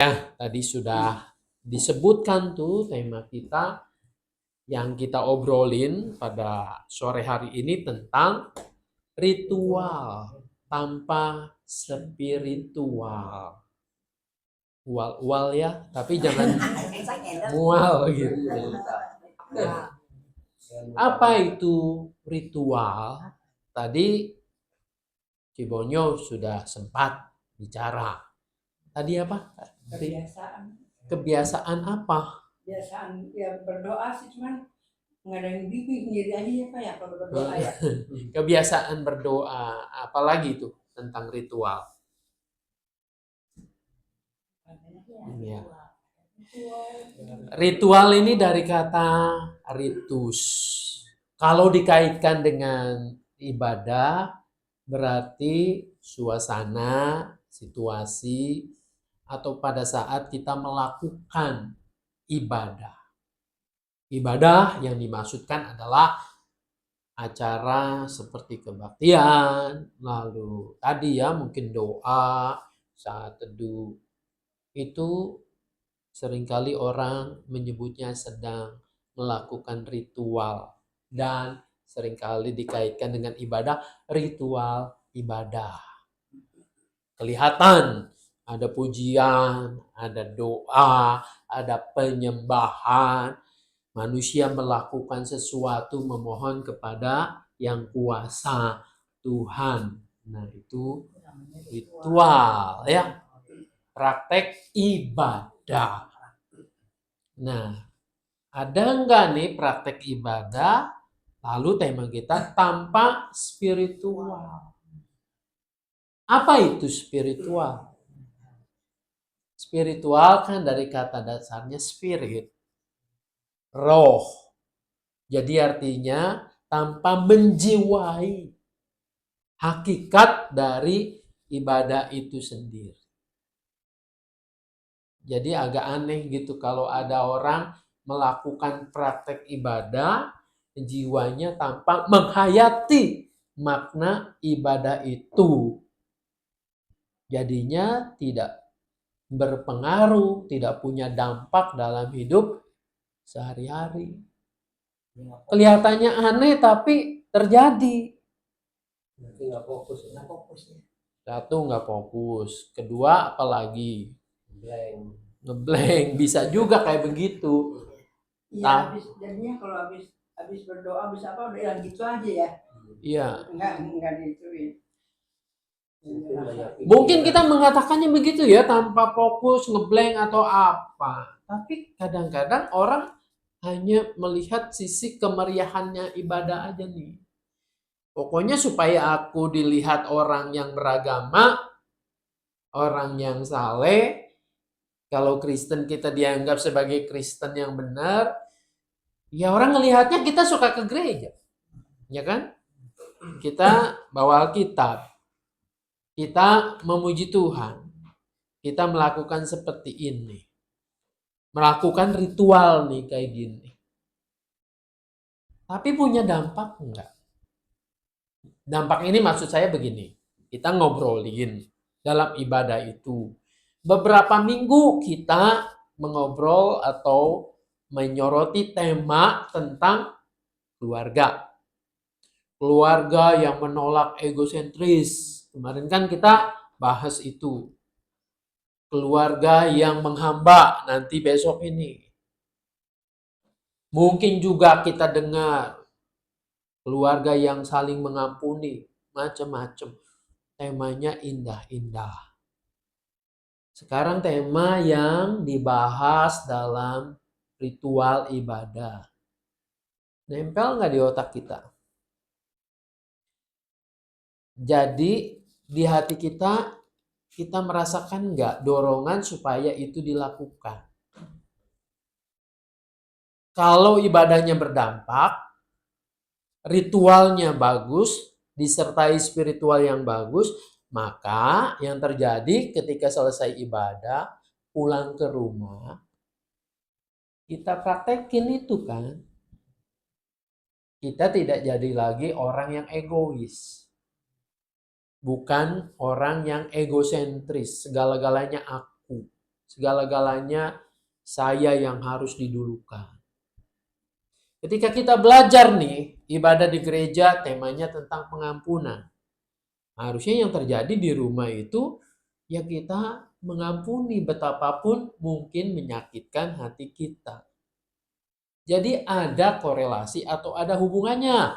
Tadi sudah disebutkan tuh tema kita yang kita obrolin pada sore hari ini tentang ritual tanpa spiritual. Ual-ual ya, tapi jangan mual gitu. Apa itu ritual? Tadi Cibonyo sudah sempat bicara. Tadi apa? Kebiasaan apa? Kebiasaan ya berdoa sih, cuman ngadain bibi sendiri aja ya Pak ya kalau berdoa ya. Kebiasaan berdoa, apalagi itu tentang ritual. Ya. Ritual ini dari kata ritus. Kalau dikaitkan dengan ibadah, berarti suasana, situasi, atau pada saat kita melakukan ibadah. Ibadah yang dimaksudkan adalah acara seperti kebaktian, lalu tadi ya mungkin doa, saat teduh. Itu seringkali orang menyebutnya sedang melakukan ritual dan seringkali dikaitkan dengan ibadah, ritual ibadah. Kelihatan ada pujian, ada doa, ada penyembahan. Manusia melakukan sesuatu memohon kepada yang kuasa, Tuhan. Nah, itu ritual ya, praktek ibadah. Nah, ada nggak nih praktek ibadah? Lalu tema kita tanpa spiritual. Apa itu spiritual? Spiritual kan dari kata dasarnya spirit, roh. Jadi artinya tanpa menjiwai hakikat dari ibadah itu sendiri. Jadi agak aneh gitu kalau ada orang melakukan praktek ibadah, jiwanya tanpa menghayati makna ibadah itu. Jadinya tidak berpengaruh, tidak punya dampak dalam hidup sehari-hari. Kelihatannya aneh tapi terjadi. Nggak fokus. Satu, nggak fokus. Kedua, apalagi ngeblank. Bisa juga kayak begitu. Iya, jadinya kalau habis berdoa habis apa udah gitu aja ya. Iya. Enggak dituin. Mungkin kita mengatakannya begitu ya, tanpa fokus, ngeblank atau apa. Tapi kadang-kadang orang hanya melihat sisi kemeriahannya ibadah aja nih. Pokoknya supaya aku dilihat orang yang beragama, orang yang saleh. Kalau Kristen kita dianggap sebagai Kristen yang benar, ya orang ngelihatnya kita suka ke gereja. Ya kan? Kita bawa Alkitab. Kita memuji Tuhan. Kita melakukan seperti ini. Melakukan ritual nih kayak gini. Tapi punya dampak enggak? Dampak ini maksud saya begini. Kita ngobrolin dalam ibadah itu. Beberapa minggu kita mengobrol atau menyoroti tema tentang keluarga. Keluarga yang menolak egosentris. Kemarin kan kita bahas itu. Keluarga yang menghamba nanti besok ini. Mungkin juga kita dengar keluarga yang saling mengampuni, macam-macam. Temanya indah-indah. Sekarang tema yang dibahas dalam ritual ibadah. Nempel nggak di otak kita? Jadi di hati kita merasakan nggak dorongan supaya itu dilakukan? Kalau ibadahnya berdampak, ritualnya bagus, disertai spiritual yang bagus, maka yang terjadi ketika selesai ibadah, pulang ke rumah, kita praktekin itu kan. Kita tidak jadi lagi orang yang egois. Bukan orang yang egosentris, segala-galanya aku. Segala-galanya saya yang harus didulukan. Ketika kita belajar nih, ibadah di gereja temanya tentang pengampunan. Harusnya yang terjadi di rumah itu, ya kita mengampuni betapapun mungkin menyakitkan hati kita. Jadi ada korelasi atau ada hubungannya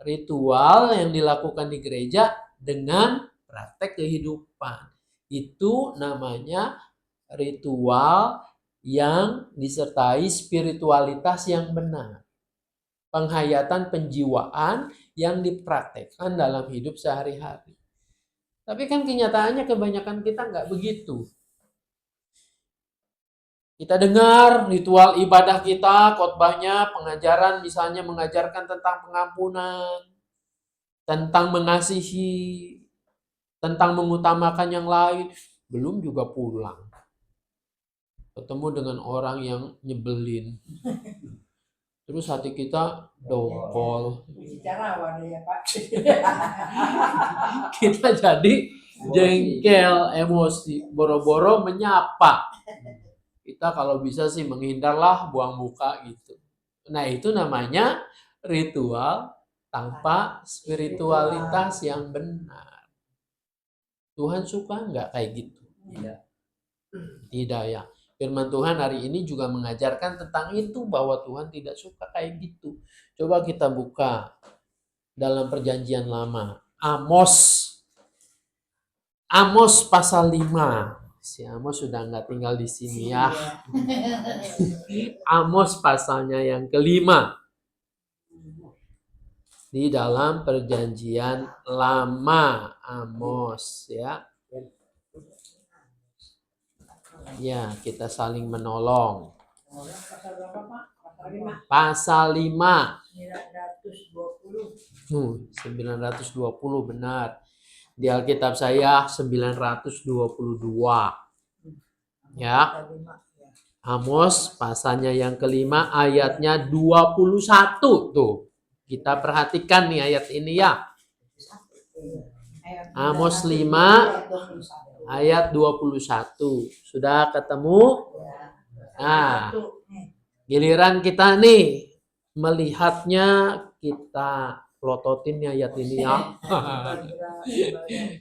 ritual yang dilakukan di gereja dengan praktek kehidupan. Itu namanya ritual yang disertai spiritualitas yang benar. Penghayatan penjiwaan yang dipraktekkan dalam hidup sehari-hari. Tapi kan kenyataannya kebanyakan kita nggak begitu. Kita dengar ritual ibadah kita, khotbahnya, pengajaran misalnya mengajarkan tentang pengampunan, tentang mengasihi, tentang mengutamakan yang lain, belum juga pulang. Ketemu dengan orang yang nyebelin. Terus hati kita dongkol. Bicara wadah ya Pak. Kita jadi jengkel, emosi, boro-boro menyapa. Kita kalau bisa sih menghindarlah, buang muka gitu. Nah itu namanya ritual tanpa spiritualitas yang benar. Tuhan suka nggak kayak gitu? Tidak. Tidak ya. Firman Tuhan hari ini juga mengajarkan tentang itu, bahwa Tuhan tidak suka kayak gitu. Coba kita buka dalam perjanjian lama. Amos pasal 5. Si Amos sudah nggak tinggal di sini ya. Amos pasalnya yang kelima. Di dalam perjanjian lama. Amos ya. Ya, kita saling menolong. Pasal berapa Pak? Pasal Pasal 5. 5. 920. 920 benar. Di Alkitab saya 922. Ya. Amos pasalnya yang kelima ayatnya 21 tuh. Kita perhatikan nih ayat ini ya. Amos 5 ayat 21. Sudah ketemu? Nah, giliran kita nih melihatnya, kita plototin nih ayat ini ya.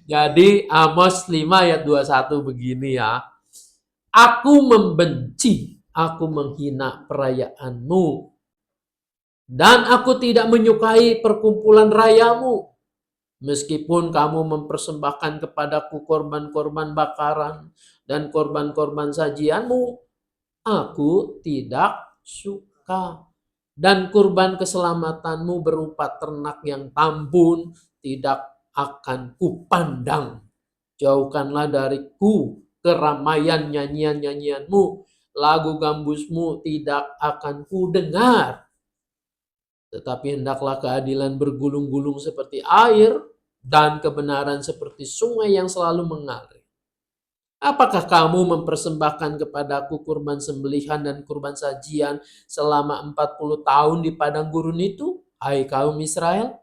Jadi Amos 5 ayat 21 begini ya. Aku membenci, aku menghina perayaanmu, dan aku tidak menyukai perkumpulan rayamu. Meskipun kamu mempersembahkan kepadaku korban-korban bakaran dan korban-korban sajianmu, aku tidak suka. Dan kurban keselamatanmu berupa ternak yang tambun tidak akan kupandang. Jauhkanlah dariku keramaian nyanyian-nyanyianmu, lagu gambusmu tidak akan kudengar. Tetapi hendaklah keadilan bergulung-gulung seperti air dan kebenaran seperti sungai yang selalu mengalir. Apakah kamu mempersembahkan kepadaku kurban sembelihan dan kurban sajian selama 40 tahun di padang gurun itu, hai kaum Israel?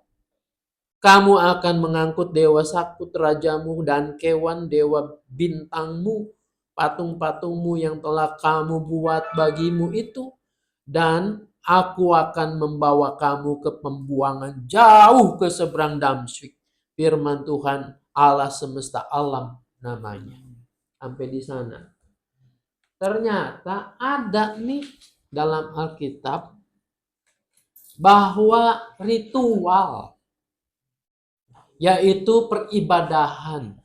Kamu akan mengangkut dewa Sakut rajamu dan kewan dewa bintangmu, patung-patungmu yang telah kamu buat bagimu itu, dan aku akan membawa kamu ke pembuangan jauh ke seberang Damsyik. Firman Tuhan Allah semesta alam namanya. Sampai di sana. Ternyata ada nih dalam Alkitab bahwa ritual, yaitu peribadahan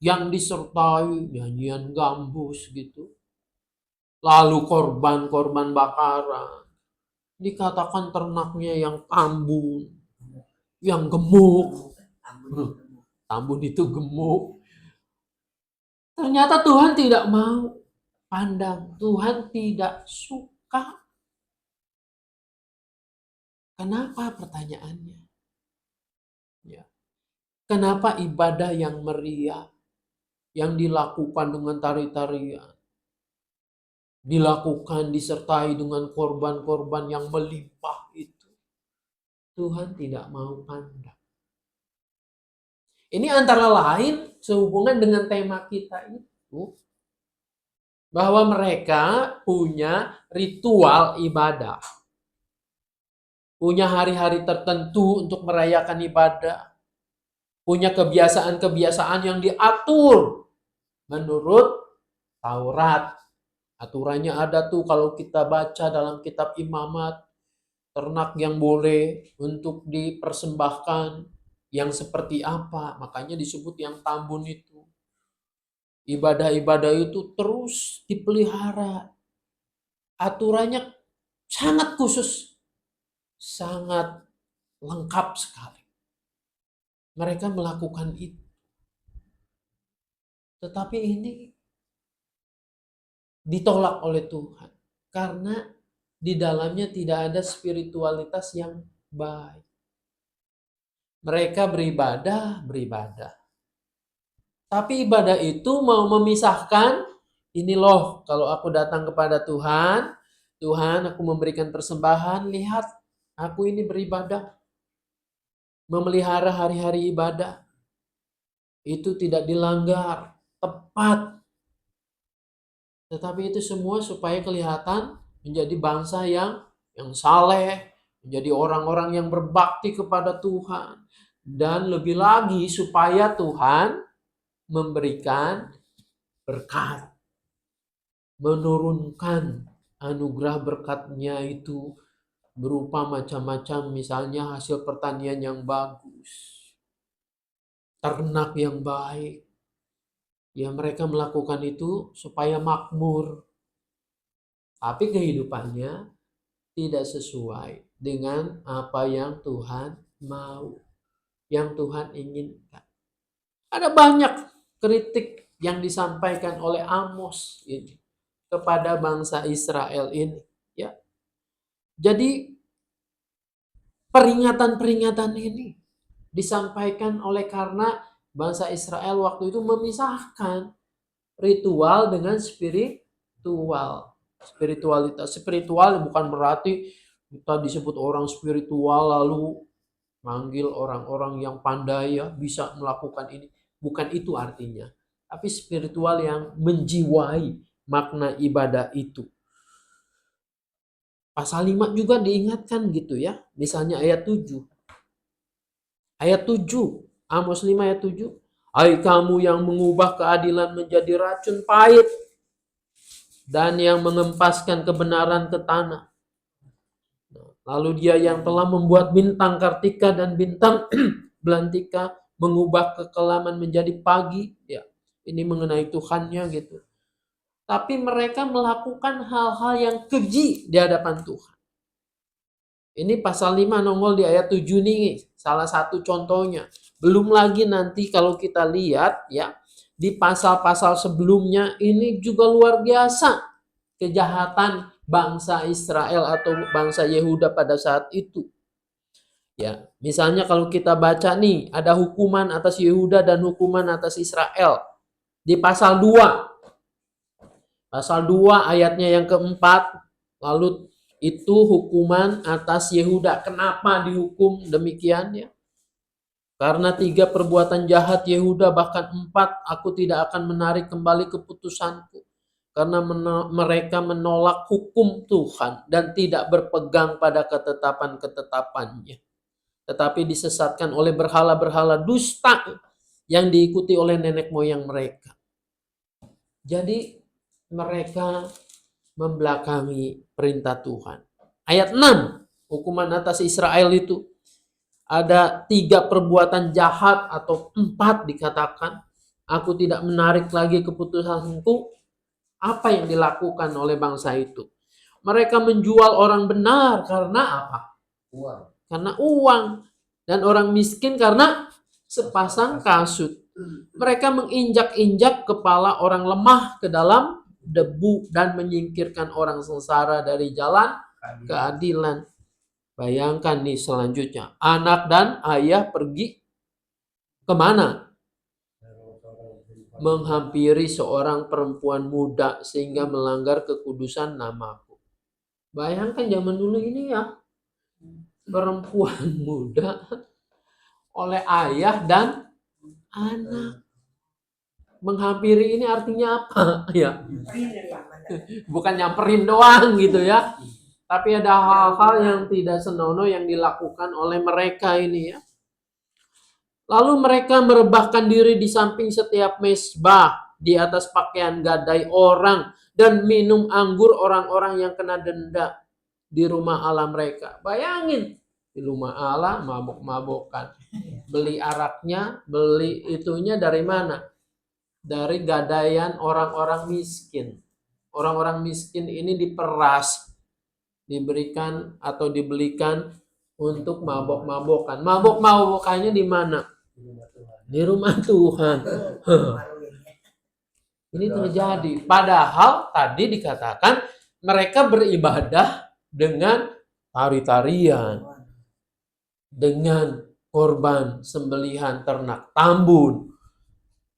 yang disertai nyanyian gambus gitu. Lalu korban-korban bakaran. Dikatakan ternaknya yang tambun, yang gemuk. Tambun itu gemuk. Ternyata Tuhan tidak mau pandang. Tuhan tidak suka. Kenapa pertanyaannya? Ya. Kenapa ibadah yang meriah, yang dilakukan dengan tari-tarian, dilakukan disertai dengan korban-korban yang melimpah itu, Tuhan tidak mau pandang? Ini antara lain sehubungan dengan tema kita itu, bahwa mereka punya ritual ibadah, punya hari-hari tertentu untuk merayakan ibadah, punya kebiasaan-kebiasaan yang diatur menurut Taurat. Aturannya ada tuh kalau kita baca dalam kitab Imamat, ternak yang boleh untuk dipersembahkan, yang seperti apa, makanya disebut yang tambun itu. Ibadah-ibadah itu terus dipelihara. Aturannya sangat khusus, sangat lengkap sekali. Mereka melakukan itu. Tetapi ini ditolak oleh Tuhan. Karena di dalamnya tidak ada spiritualitas yang baik. Mereka beribadah. Tapi ibadah itu mau memisahkan, ini loh kalau aku datang kepada Tuhan, Tuhan aku memberikan persembahan, lihat aku ini beribadah, memelihara hari-hari ibadah. Itu tidak dilanggar, tepat. Tetapi itu semua supaya kelihatan menjadi bangsa yang saleh, menjadi orang-orang yang berbakti kepada Tuhan. Dan lebih lagi supaya Tuhan memberikan berkat, menurunkan anugerah berkatnya itu berupa macam-macam, misalnya hasil pertanian yang bagus, ternak yang baik. Ya mereka melakukan itu supaya makmur. Tapi kehidupannya tidak sesuai dengan apa yang Tuhan mau, yang Tuhan inginkan. Ada banyak kritik yang disampaikan oleh Amos ini kepada bangsa Israel ini, ya. Jadi peringatan-peringatan ini disampaikan oleh karena bangsa Israel waktu itu memisahkan ritual dengan spiritual. Spiritualitas. Spiritual bukan berarti kita disebut orang spiritual lalu manggil orang-orang yang pandai ya bisa melakukan ini. Bukan itu artinya. Tapi spiritual yang menjiwai makna ibadah itu. Pasal 5 juga diingatkan gitu ya. Misalnya ayat 7. Ayat 7. Amos 5 ayat 7. Hai kamu yang mengubah keadilan menjadi racun pahit dan yang mengempaskan kebenaran ke tanah. Lalu dia yang telah membuat bintang kartika dan bintang belantika, mengubah kekelaman menjadi pagi. Ya, ini mengenai Tuhannya gitu. Tapi mereka melakukan hal-hal yang keji di hadapan Tuhan. Ini pasal 5 nongol di ayat 7 nih, salah satu contohnya. Belum lagi nanti kalau kita lihat ya, di pasal-pasal sebelumnya ini juga luar biasa kejahatan bangsa Israel atau bangsa Yehuda pada saat itu. Ya, misalnya kalau kita baca nih, ada hukuman atas Yehuda dan hukuman atas Israel. Di pasal 2. Pasal 2 ayatnya yang keempat, lalu itu hukuman atas Yehuda. Kenapa dihukum demikian ya? Karena 3 perbuatan jahat Yehuda, bahkan 4, aku tidak akan menarik kembali keputusanku. Karena mereka menolak hukum Tuhan dan tidak berpegang pada ketetapan-ketetapannya. Tetapi disesatkan oleh berhala-berhala dusta yang diikuti oleh nenek moyang mereka. Jadi mereka membelakangi perintah Tuhan. Ayat 6, hukuman atas Israel itu. Ada 3 perbuatan jahat atau 4 dikatakan. Aku tidak menarik lagi keputusanku. Apa yang dilakukan oleh bangsa itu? Mereka menjual orang benar karena apa? Uang. Karena uang. Dan orang miskin karena sepasang kasut. Mereka menginjak-injak kepala orang lemah ke dalam debu dan menyingkirkan orang sengsara dari jalan keadilan. Bayangkan nih selanjutnya. Anak dan ayah pergi kemana? Menghampiri seorang perempuan muda sehingga melanggar kekudusan namaku. Bayangkan zaman dulu ini ya. Perempuan muda oleh ayah dan anak. Menghampiri ini artinya apa? Ya, Ini lah, bukan nyamperin doang gitu ya. Tapi ada hal-hal yang tidak senonoh yang dilakukan oleh mereka ini ya. Lalu mereka merebahkan diri di samping setiap mezbah, di atas pakaian gadai orang, dan minum anggur orang-orang yang kena denda di rumah Allah mereka. Bayangin, di rumah Allah mabuk-mabukan. Beli araknya, beli itunya dari mana? Dari gadaian orang-orang miskin. Orang-orang miskin ini diperas, diberikan atau dibelikan untuk mabok-mabokan. Mabok-mabokannya di mana? Di rumah Tuhan. Ini terjadi. Padahal tadi dikatakan mereka beribadah dengan tari-tarian, dengan korban sembelihan ternak tambun.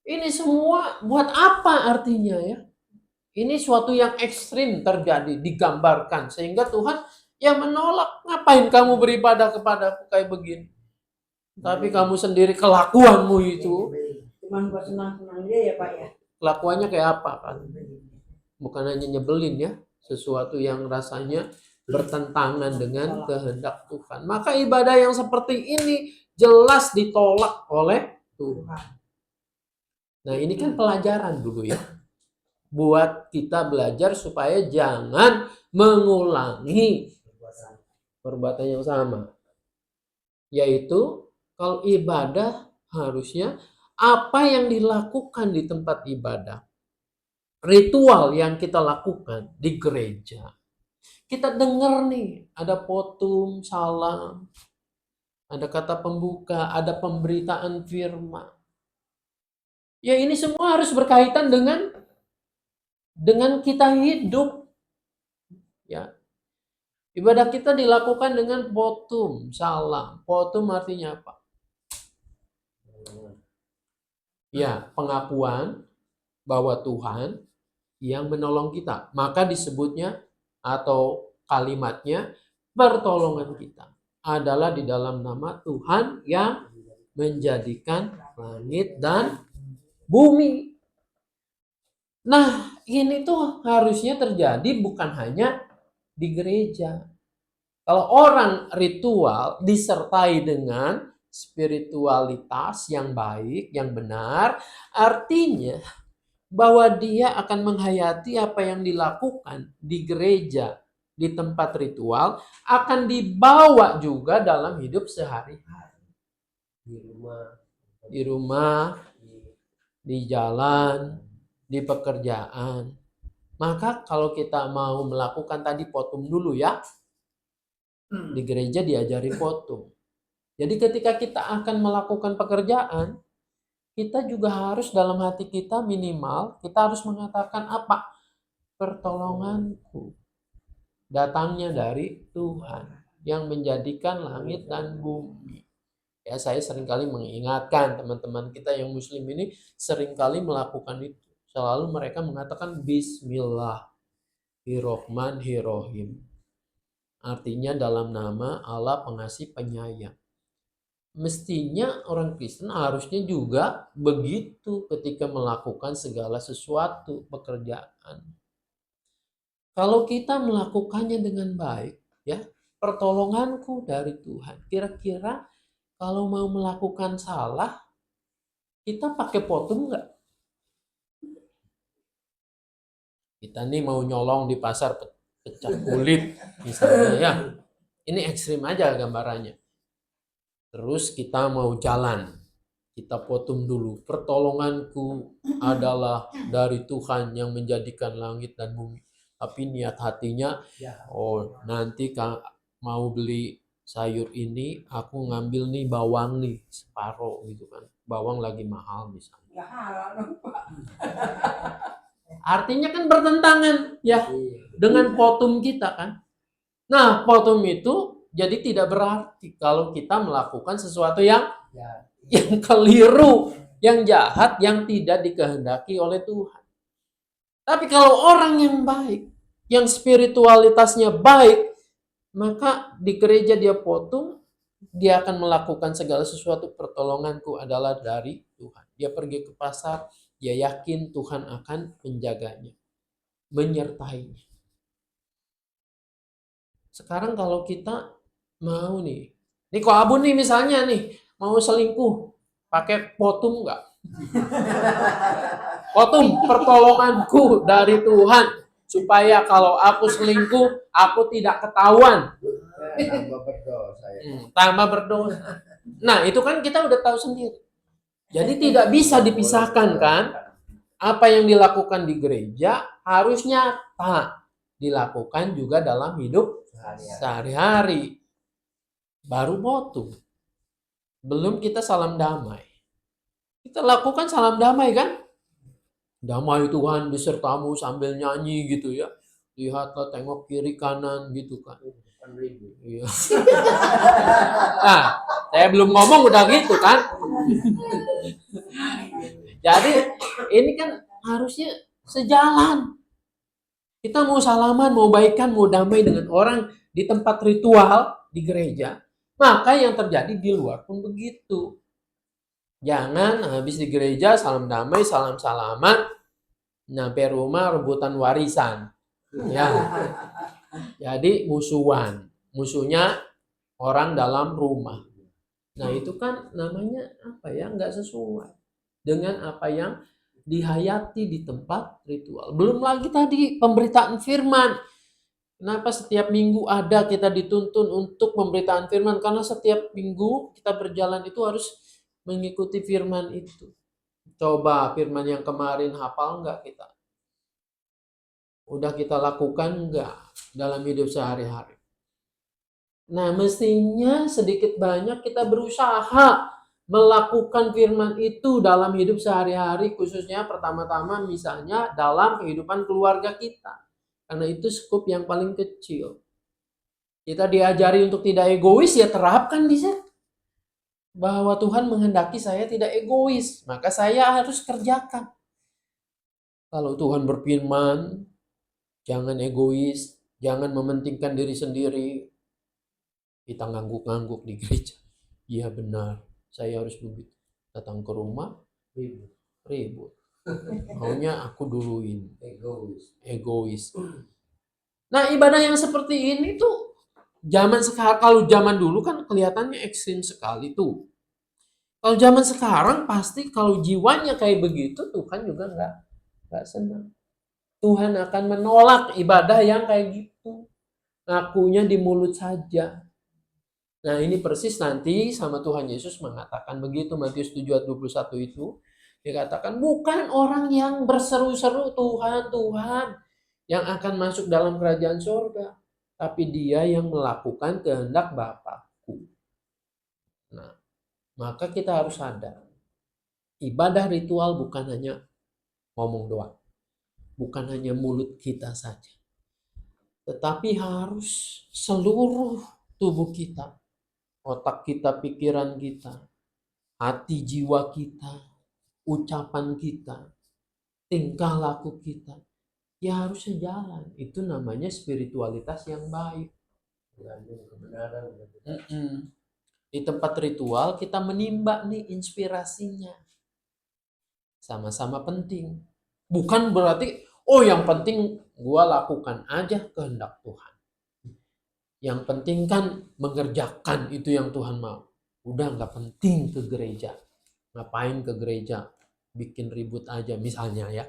Ini semua buat apa artinya ya? Ini suatu yang ekstrim terjadi, digambarkan. Sehingga Tuhan yang menolak. Ngapain kamu beribadah kepadaku kayak begini? Tapi kamu sendiri kelakuanmu itu. cuman buat senang-senang dia ya Pak ya. Kelakuannya kayak apa kan? Bukan hanya nyebelin ya. Sesuatu yang rasanya bertentangan dengan kehendak Tuhan. Maka ibadah yang seperti ini jelas ditolak oleh Tuhan. Nah ini kan pelajaran dulu ya. Buat kita belajar supaya jangan mengulangi perbuatan yang sama. Yaitu kalau ibadah harusnya apa yang dilakukan di tempat ibadah. Ritual yang kita lakukan di gereja. Kita dengar nih ada potum, salam, ada kata pembuka, ada pemberitaan firman. Ya ini semua harus berkaitan dengan kita hidup. Ya. Ibadah kita dilakukan dengan potum, salam. Potum artinya apa? Ya, pengakuan bahwa Tuhan yang menolong kita. Maka disebutnya atau kalimatnya pertolongan kita adalah di dalam nama Tuhan yang menjadikan langit dan bumi. Nah, ini tuh harusnya terjadi bukan hanya di gereja. Kalau orang ritual disertai dengan spiritualitas yang baik, yang benar, artinya bahwa dia akan menghayati apa yang dilakukan di gereja, di tempat ritual, akan dibawa juga dalam hidup sehari-hari. Di rumah, di jalan, di pekerjaan. Maka kalau kita mau melakukan tadi potum dulu ya, di gereja diajari potum. Jadi ketika kita akan melakukan pekerjaan, kita juga harus dalam hati kita minimal, kita harus mengatakan apa? Pertolonganku datangnya dari Tuhan yang menjadikan langit dan bumi. Ya, saya seringkali mengingatkan teman-teman kita yang muslim ini seringkali melakukan itu. Selalu mereka mengatakan Bismillahirrohmanirrohim. Artinya dalam nama Allah pengasih penyayang. Mestinya orang Kristen harusnya juga begitu ketika melakukan segala sesuatu pekerjaan. Kalau kita melakukannya dengan baik, ya, pertolonganku dari Tuhan. Kira-kira kalau mau melakukan salah, kita pakai potum nggak? Kita nih mau nyolong di pasar pecah kulit misalnya ya. Ini ekstrim aja gambarannya. Terus kita mau jalan. Kita potum dulu. Pertolonganku adalah dari Tuhan yang menjadikan langit dan bumi. Tapi niat hatinya, oh nanti mau beli sayur ini, aku ngambil nih bawang nih, separuh gitu kan. Bawang lagi mahal misalnya. Ya halal dong Pak. Artinya kan bertentangan ya dengan potum kita kan. Nah, potum itu jadi tidak berarti kalau kita melakukan sesuatu yang keliru, yang jahat, yang tidak dikehendaki oleh Tuhan. Tapi kalau orang yang baik, yang spiritualitasnya baik, maka di gereja dia potum, dia akan melakukan segala sesuatu. Pertolonganku adalah dari Tuhan. Dia pergi ke pasar, dia yakin Tuhan akan menjaganya, menyertainya. Sekarang kalau kita mau nih kok Abun nih misalnya nih, mau selingkuh, pakai potum nggak? Potum, pertolonganku dari Tuhan, supaya kalau aku selingkuh, aku tidak ketahuan. Tambah berdosa ya. Tambah berdosa. Nah, itu kan kita udah tahu sendiri. Jadi tidak bisa dipisahkan kan? Apa yang dilakukan di gereja harus nyata dilakukan juga dalam hidup sehari-hari. Baru potum. Belum kita salam damai. Kita lakukan salam damai kan? Damai Tuhan besertamu sambil nyanyi gitu ya. Lihatlah, tengok kiri kanan gitu kan. Iya. Nah, saya belum ngomong udah gitu kan. Jadi ini kan harusnya sejalan. Kita mau salaman, mau baikan, mau damai dengan orang di tempat ritual di gereja. Maka yang terjadi di luar pun begitu. Jangan habis di gereja salam damai, salam-salaman, nyampe rumah rebutan warisan. Ya. Jadi musuhan. Musuhnya orang dalam rumah. Nah, itu kan namanya apa ya? Nggak sesuai dengan apa yang dihayati di tempat ritual. Belum lagi tadi pemberitaan firman. Kenapa setiap minggu ada kita dituntun untuk pemberitaan firman? Karena setiap minggu kita berjalan itu harus mengikuti firman itu. Coba firman yang kemarin hafal nggak kita? Udah kita lakukan nggak dalam hidup sehari-hari? Nah, mestinya sedikit banyak kita berusaha melakukan firman itu dalam hidup sehari-hari, khususnya pertama-tama misalnya dalam kehidupan keluarga kita. Karena itu skup yang paling kecil. Kita diajari untuk tidak egois, ya terapkan di situ. Bahwa Tuhan menghendaki saya tidak egois, maka saya harus kerjakan. Kalau Tuhan berfirman, jangan egois, jangan mementingkan diri sendiri. Kita ngangguk-ngangguk di gereja. Iya benar, saya harus begitu. Datang ke rumah, ribut. Maunya aku duluin. Egois. Nah, ibadah yang seperti ini tuh zaman sekarang, kalau zaman dulu kan kelihatannya ekstrim sekali tuh. Kalau zaman sekarang pasti kalau jiwanya kayak begitu, Tuhan juga nggak senang. Tuhan akan menolak ibadah yang kayak gitu. Ngakunya di mulut saja. Nah, ini persis nanti sama Tuhan Yesus mengatakan begitu, Matius 7 ayat 21 itu. Dia katakan, bukan orang yang berseru-seru Tuhan, Tuhan yang akan masuk dalam kerajaan surga, tapi dia yang melakukan kehendak Bapakku. Nah, maka kita harus sadar, ibadah ritual bukan hanya ngomong doang, bukan hanya mulut kita saja, tetapi harus seluruh tubuh kita, otak kita, pikiran kita, hati jiwa kita, ucapan kita, tingkah laku kita, ya harus sejalan. Itu namanya spiritualitas yang baik. Di tempat ritual kita menimba nih inspirasinya. Sama-sama penting. Bukan berarti, oh yang penting gua lakukan aja kehendak Tuhan. Yang penting kan mengerjakan itu yang Tuhan mau. Udah nggak penting ke gereja. Ngapain ke gereja? Bikin ribut aja misalnya ya.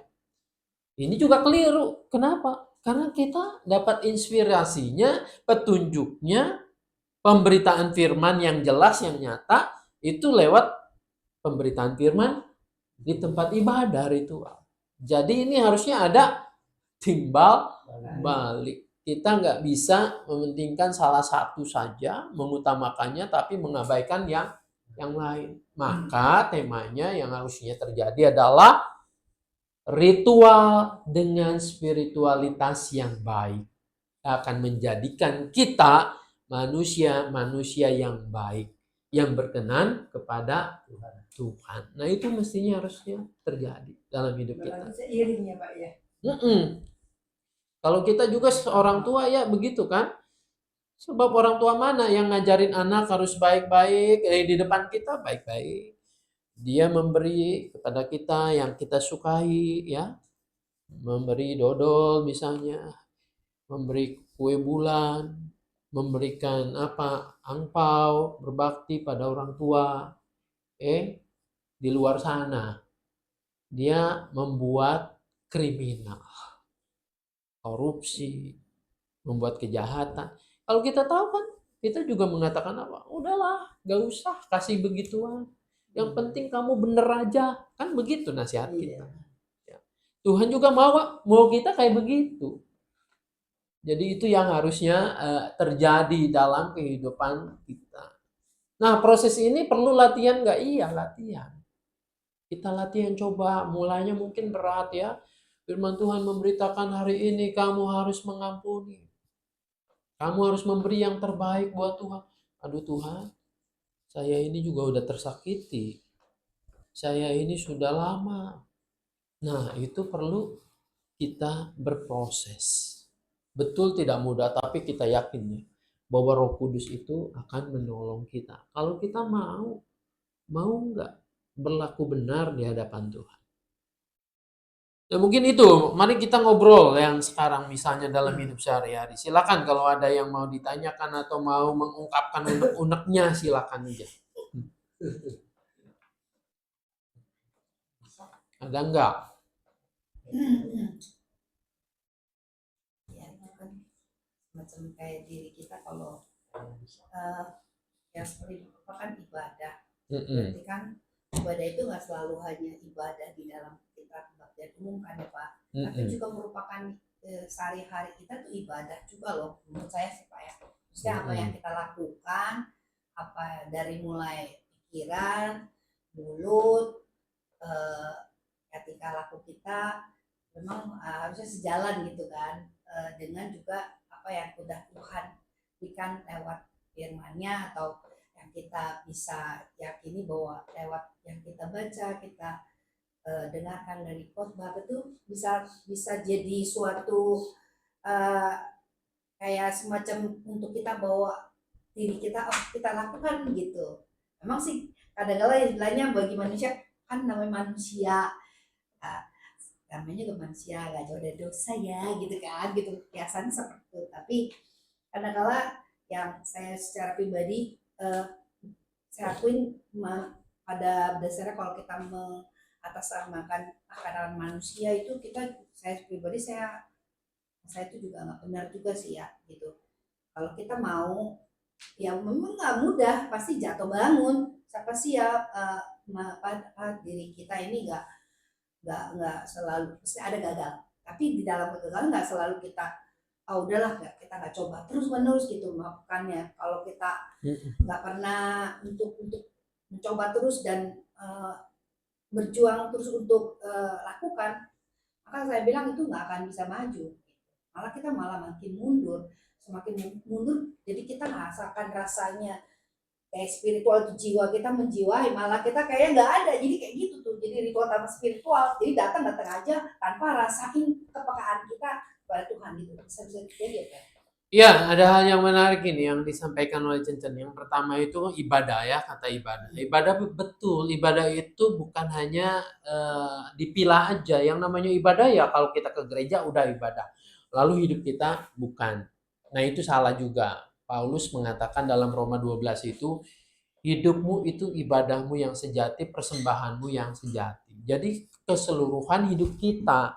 Ini juga keliru. Kenapa? Karena kita dapat inspirasinya, petunjuknya, pemberitaan firman yang jelas, yang nyata, itu lewat pemberitaan firman di tempat ibadah ritual. Jadi ini harusnya ada timbal balik. Kita nggak bisa mementingkan salah satu saja, mengutamakannya, tapi mengabaikan yang lain. Maka temanya yang harusnya terjadi adalah ritual dengan spiritualitas yang baik akan menjadikan kita manusia yang baik, yang berkenan kepada Tuhan. Nah, itu mestinya harusnya terjadi dalam hidup kita. Seiring ya Pak ya. Kalau kita juga seorang tua ya begitu kan. Sebab orang tua mana yang ngajarin anak harus baik-baik, di depan kita baik-baik. Dia memberi kepada kita yang kita sukai, ya, memberi dodol misalnya, memberi kue bulan, memberikan apa, angpau, berbakti pada orang tua. Di luar sana dia membuat kriminal, korupsi, membuat kejahatan. Kalau kita tahu kan, kita juga mengatakan apa? Udahlah, gak usah kasih begituan. Yang penting kamu bener aja. Kan begitu nasihat kita. Ya. Tuhan juga mau kita kayak begitu. Jadi itu yang harusnya terjadi dalam kehidupan kita. Nah, proses ini perlu latihan nggak? Iya, latihan. Kita latihan, coba. Mulanya mungkin berat ya. Firman Tuhan memberitakan hari ini kamu harus mengampuni. Kamu harus memberi yang terbaik buat Tuhan. Aduh Tuhan, saya ini juga udah tersakiti. Saya ini sudah lama. Nah, itu perlu kita berproses. Betul tidak mudah, tapi kita yakin ya, bahwa Roh Kudus itu akan menolong kita. Kalau kita mau nggak berlaku benar di hadapan Tuhan. Ya mungkin itu, mari kita ngobrol yang sekarang misalnya dalam hidup sehari-hari. Silakan kalau ada yang mau ditanyakan atau mau mengungkapkan unek-uneknya, silakan aja. Ada enggak? Ya itu kan semacam kayak diri kita kalau yang seperti apa kan ibadah. Berarti kan ibadah itu nggak selalu hanya ibadah di dalam kita kebaktian umum kan ya Pak, tapi juga merupakan sehari-hari kita tuh ibadah juga loh menurut saya sih Pak ya. Maksudnya apa yang kita lakukan, apa dari mulai pikiran, mulut, ketika laku kita memang harusnya sejalan gitu kan dengan juga apa yang udah Tuhan berikan lewat firman-Nya atau yang kita bisa yakini bahwa lewat yang kita baca, kita dengarkan dari khotbah itu bisa jadi suatu kayak semacam untuk kita bawa diri kita kita lakukan gitu. Memang sih kadang-kadang istilahnya bagi manusia kan namanya manusia, namanya juga manusia gak jauh dari dosa ya gitu kan, gitu biasanya seperti itu. Tapi kadang-kadang yang saya secara pribadi saya akuin pada dasarnya kalau kita mengatasnamakan akaran manusia itu saya pribadi saya itu juga nggak benar juga sih ya gitu. Kalau kita mau ya memang nggak mudah, pasti jatuh bangun. Siapa sih ya diri kita ini nggak selalu pasti ada gagal. Tapi di dalam kegagalan nggak selalu kita udahlah kita nggak coba terus menerus gitu melakukannya. Kalau kita nggak pernah untuk mencoba terus dan berjuang terus untuk lakukan, maka saya bilang itu nggak akan bisa maju. Malah kita makin mundur, semakin mundur. Jadi kita merasakan rasanya kayak spiritual itu jiwa kita menjiwai, malah kita kayak nggak ada. Jadi kayak gitu tuh. Jadi ritual tanpa spiritual. Jadi datang aja tanpa rasain kepekaan kita pada Tuhan gitu. Bisa jadi ya. Ya, ada hal yang menarik ini yang disampaikan oleh Cencen. Yang pertama itu ibadah ya, kata ibadah. Ibadah betul, ibadah itu bukan hanya dipilah aja. Yang namanya ibadah ya kalau kita ke gereja udah ibadah. Lalu hidup kita bukan. Nah itu salah juga. Paulus mengatakan dalam Roma 12 itu, hidupmu itu ibadahmu yang sejati, persembahanmu yang sejati. Jadi keseluruhan hidup kita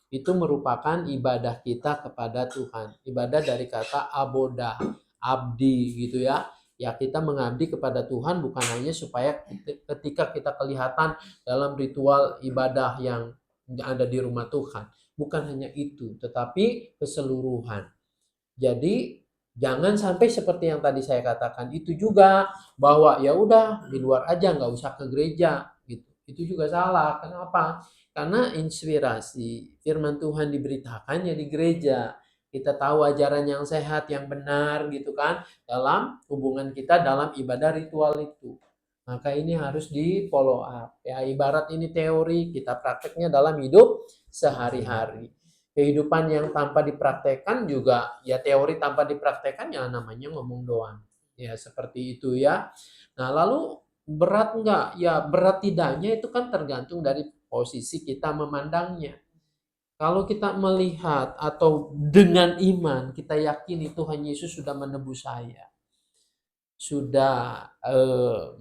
itu merupakan ibadah kita kepada Tuhan. Ibadah dari kata abodah, abdi gitu ya. Ya kita mengabdi kepada Tuhan bukan hanya supaya ketika kita kelihatan dalam ritual ibadah yang ada di rumah Tuhan. Bukan hanya itu, tetapi keseluruhan. Jadi jangan sampai seperti yang tadi saya katakan itu juga, bahwa ya udah di luar aja nggak usah ke gereja gitu. Itu juga salah. Kenapa? Karena inspirasi firman Tuhan diberitakan ya di gereja. Kita tahu ajaran yang sehat, yang benar gitu kan, dalam hubungan kita dalam ibadah ritual itu. Maka ini harus di follow up. Ya ibarat ini teori, kita prakteknya dalam hidup sehari-hari. Kehidupan yang tanpa dipraktekkan juga ya teori tanpa dipraktekkan ya namanya ngomong doang. Ya seperti itu ya. Nah lalu berat enggak? Ya berat tidaknya itu kan tergantung dari posisi kita memandangnya. Kalau kita melihat atau dengan iman kita yakini Tuhan Yesus sudah menebus saya, sudah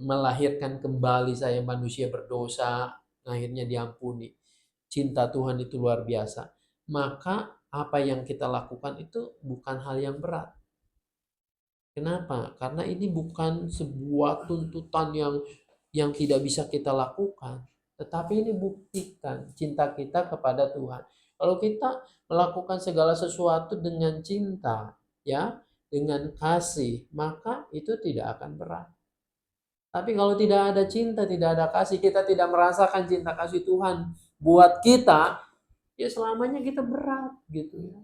melahirkan kembali saya manusia berdosa, akhirnya diampuni. Cinta Tuhan itu luar biasa. Maka apa yang kita lakukan itu bukan hal yang berat. Kenapa? Karena ini bukan sebuah tuntutan yang tidak bisa kita lakukan, tetapi ini buktikan cinta kita kepada Tuhan. Kalau kita melakukan segala sesuatu dengan cinta, ya, dengan kasih, maka itu tidak akan berat. Tapi kalau tidak ada cinta, tidak ada kasih, kita tidak merasakan cinta kasih Tuhan buat kita, ya selamanya kita berat gitu ya.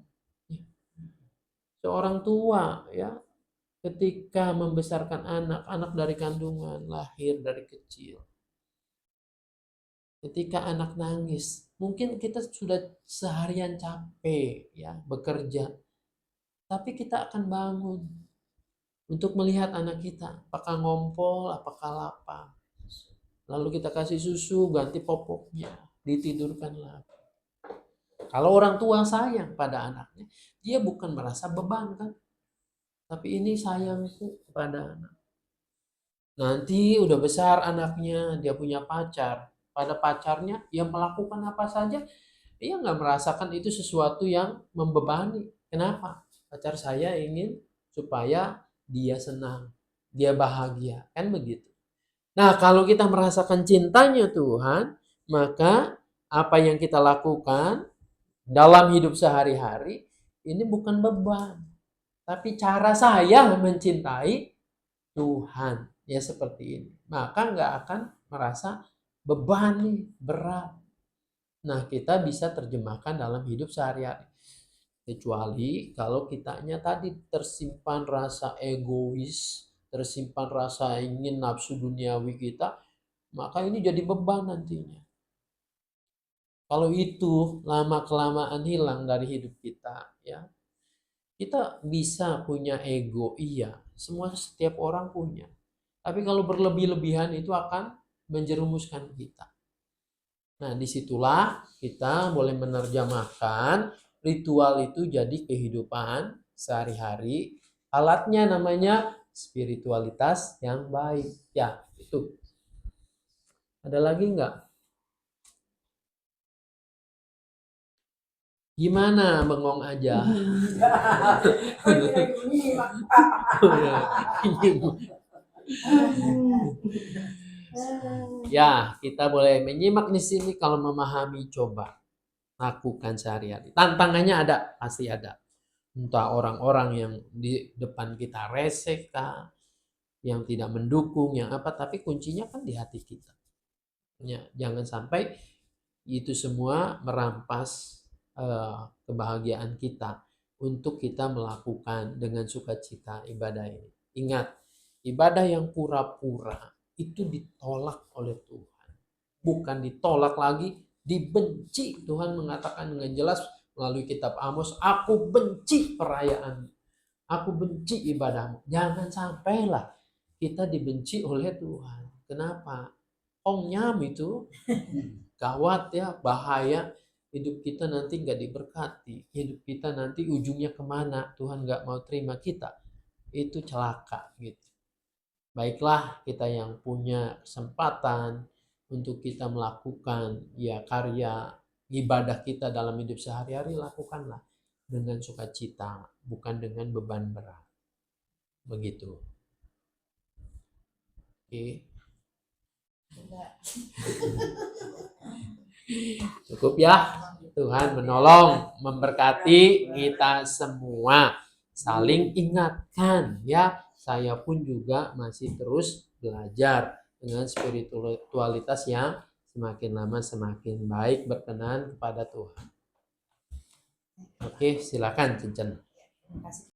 Seorang tua ya, ketika membesarkan anak dari kandungan, lahir dari kecil. Ketika anak nangis, mungkin kita sudah seharian capek ya, bekerja. Tapi kita akan bangun untuk melihat anak kita, apakah ngompol, apakah lapar. Lalu kita kasih susu, ganti popoknya, ditidurkan lagi. Kalau orang tua sayang pada anaknya, dia bukan merasa beban kan? Tapi ini sayangku kepada anak. Nanti udah besar anaknya, dia punya pacar. Pada pacarnya, dia melakukan apa saja, dia nggak merasakan itu sesuatu yang membebani. Kenapa? Pacar saya ingin supaya dia senang, dia bahagia, kan begitu. Nah, kalau kita merasakan cintanya Tuhan, maka apa yang kita lakukan dalam hidup sehari-hari ini bukan beban, tapi cara saya mencintai Tuhan ya seperti ini. Maka nggak akan merasa beban nih, berat. Nah, kita bisa terjemahkan dalam hidup sehari-hari. Kecuali kalau kitanya tadi tersimpan rasa egois, tersimpan rasa ingin nafsu duniawi kita, maka ini jadi beban nantinya. Kalau itu lama-kelamaan hilang dari hidup kita, ya, kita bisa punya ego, iya. Setiap orang punya. Tapi kalau berlebih-lebihan itu akan menjerumuskan kita. Nah, disitulah kita boleh menerjemahkan ritual itu jadi kehidupan sehari-hari. Alatnya namanya spiritualitas yang baik. Ya, itu. Ada lagi nggak? Gimana bengong aja? Ya, kita boleh menyimak di sini kalau memahami, coba lakukan sehari-hari. Tantangannya ada, pasti ada. Entah orang-orang yang di depan kita resek kah, yang tidak mendukung, yang apa, tapi kuncinya kan di hati kita. Ya, jangan sampai itu semua merampas kebahagiaan kita untuk kita melakukan dengan sukacita ibadah ini. Ingat, ibadah yang pura-pura itu ditolak oleh Tuhan. Bukan ditolak lagi, dibenci. Tuhan mengatakan dengan jelas melalui kitab Amos, aku benci perayaan, aku benci ibadahmu. Jangan sampailah kita dibenci oleh Tuhan. Kenapa? Ongnyam itu gawat ya, bahaya. Hidup kita nanti nggak diberkati, hidup kita nanti ujungnya kemana, Tuhan nggak mau terima kita, itu celaka gitu. Baiklah, kita yang punya kesempatan untuk kita melakukan ya karya ibadah kita dalam hidup sehari-hari, lakukanlah dengan sukacita, bukan dengan beban berat. Begitu. Oke. Cukup ya. Tuhan menolong, memberkati kita semua. Saling ingatkan ya. Saya pun juga masih terus belajar dengan spiritualitas yang semakin lama semakin baik, berkenan kepada Tuhan. Oke, silakan Cincin. Terima kasih.